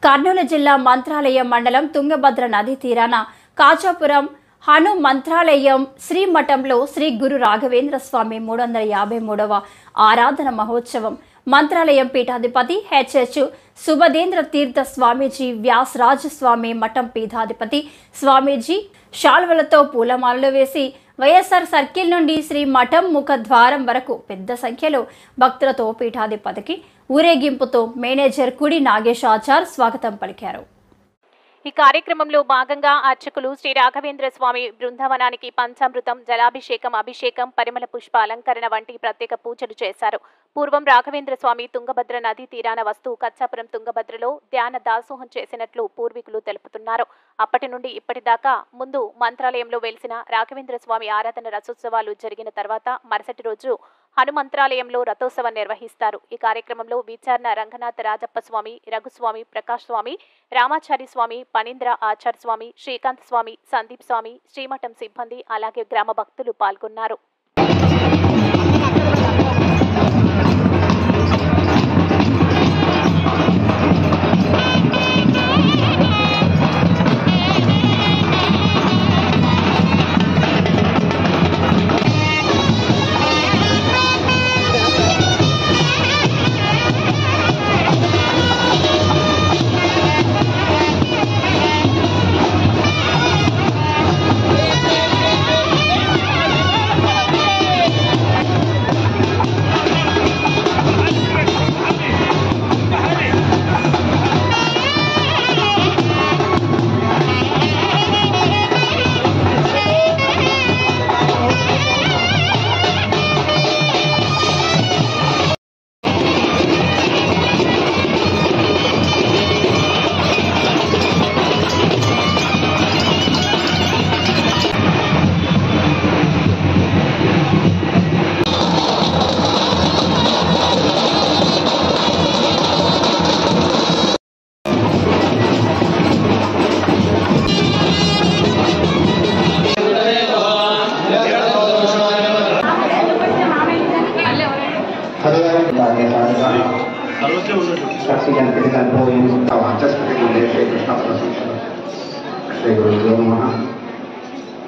కర్నూలు జిల్లా మంత్రాలయం మండలం తుంగభద్ర నది తీరాన కాచాపురం హను మంత్రాలయం శ్రీమఠంలో శ్రీ గురు రాఘవేంద్ర స్వామి 353వ ఆరాధన మహోత్సవం మంత్రాలయం పీఠాధిపతి హెచ్హెచ్ సుబదేంద్ర తీర్థ స్వామీజీ వ్యాసరాజ స్వామి మఠం పీఠాధిపతి స్వామీజీ శాల్వలతో పూలమాలలు వేసి వైఎస్ఆర్ సర్కిల్ నుండి శ్రీ మఠం ముఖద్వారం వరకు పెద్ద సంఖ్యలో భక్తులతో పీఠాధిపతికి ఊరేగింపుతో మేనేజర్ కుడి నాగేశాచార్ స్వాగతం పలికారు. ఈ కార్యక్రమంలో భాగంగా అర్చకులు శ్రీ రాఘవేంద్ర స్వామి బృందావనానికి పంచామృతం, జలాభిషేకం, అభిషేకం, పరిమళ పుష్ప అలంకరణ వంటి ప్రత్యేక పూజలు చేశారు. పూర్వం రాఘవేంద్ర స్వామి తుంగభద్ర నది తీరాన వస్తూ కచ్చాపురం తుంగభద్రలో ధ్యాన దాసోహం చేసినట్లు పూర్వీకులు తెలుపుతున్నారు. అప్పటి నుండి ఇప్పటిదాకా ముందు మంత్రాలయంలో వెలిసిన రాఘవేంద్ర స్వామి ఆరాధన రథోత్సవాలు జరిగిన తర్వాత మరుసటి రోజు హనుమంత్రాలయంలో రథోత్సవం నిర్వహిస్తారు. ఈ కార్యక్రమంలో విచారణ రంగనాథ రాజప్ప స్వామి, రఘుస్వామి, ప్రకాష్ స్వామి, రామాచారి స్వామి, పనీంద్ర ఆచార్ స్వామి, శ్రీకాంత్ స్వామి, సందీప్ స్వామి, శ్రీమఠం సిబ్బంది అలాగే గ్రామ భక్తులు పాల్గొన్నారు.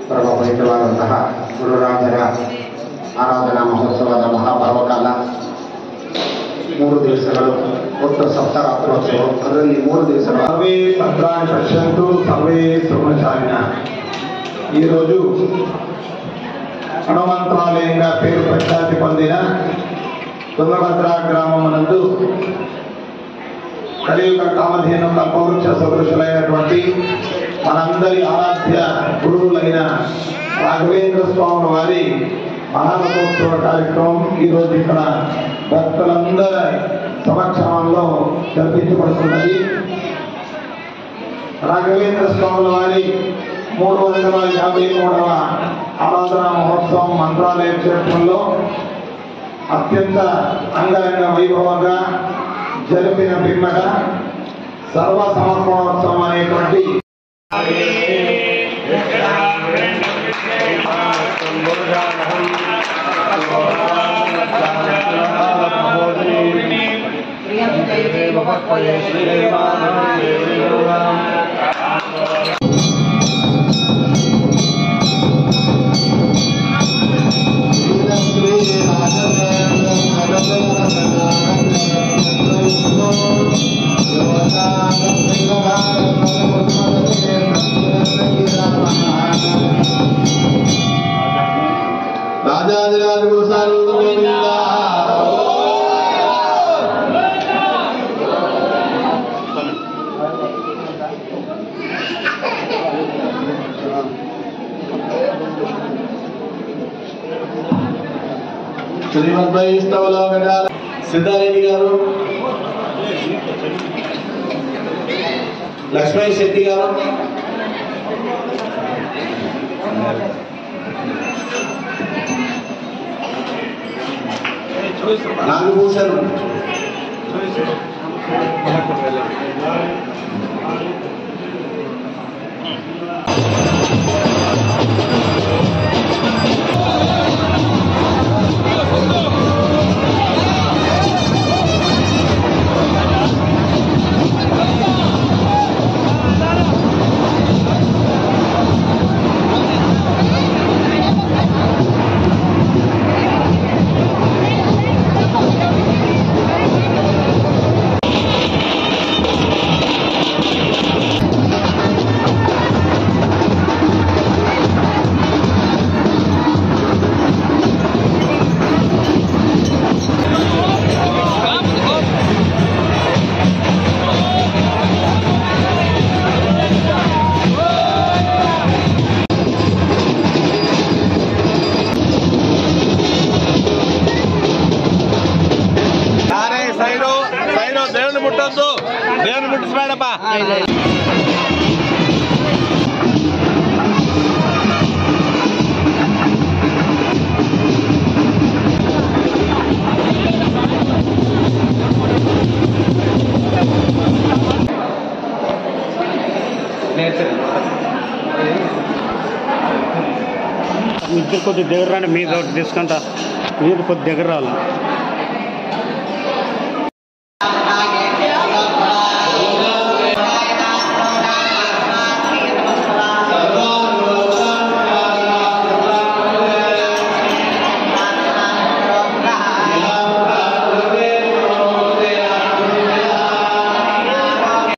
ಪ್ರಭಾವಿತವಾದಂತಹ ಗುರುರಾಜರ ಆರಾಧನಾ ಮಹೋತ್ಸವದ ಮಹಾಪರ್ವಕಾಲ 3 ದಿವಸಗಳು ಒಟ್ಟು ಸಪ್ತರಾತ್ರೋತ್ಸವ. ಅದರಲ್ಲಿ 3 ದಿವಸಗಳು ಸರ್ವೇ ಭದ್ರಾಣಿ ಪಶ್ಯಂತು ಸರ್ವೇ ಬ್ರಹ್ಮಚಾರಿಣ. ఈరోజు హనుమంత్రాలయంగా పేరు ప్రఖ్యాతి పొందిన తుంగభద్ర గ్రామమునందు కలియుగ కామధేను కల్పవృక్ష సదృశులైనటువంటి మనందరి ఆరాధ్య గురువులైన రాఘవేంద్ర స్వామి వారి మహారథోత్సవ కార్యక్రమం ఈరోజు ఇక్కడ భక్తులందరి సమక్షంలో జరిపించబడుతున్నది. రాఘవేంద్ర స్వాముల వారి 353వ ఆరాధనా మహోత్సవం మంత్రాలయ క్షేత్రంలో అత్యంత అంగరంగ వైభవంగా జరిపిన పిమ్మట సర్వ సమర్పణోత్సవం అనేటువంటి రాజాదిరాజు గురుసారు శ్రీమద్వైష్ణవులో సిద్ధారెడ్డి గారు, లక్ష్మణ్ శెట్టి గారు, నాగభూషణ్, ఇద్దరు కొద్దిగా దగ్గర రండి, మీరు తీసుకుంటా, మీరు కొద్ది దగ్గర రావాలి.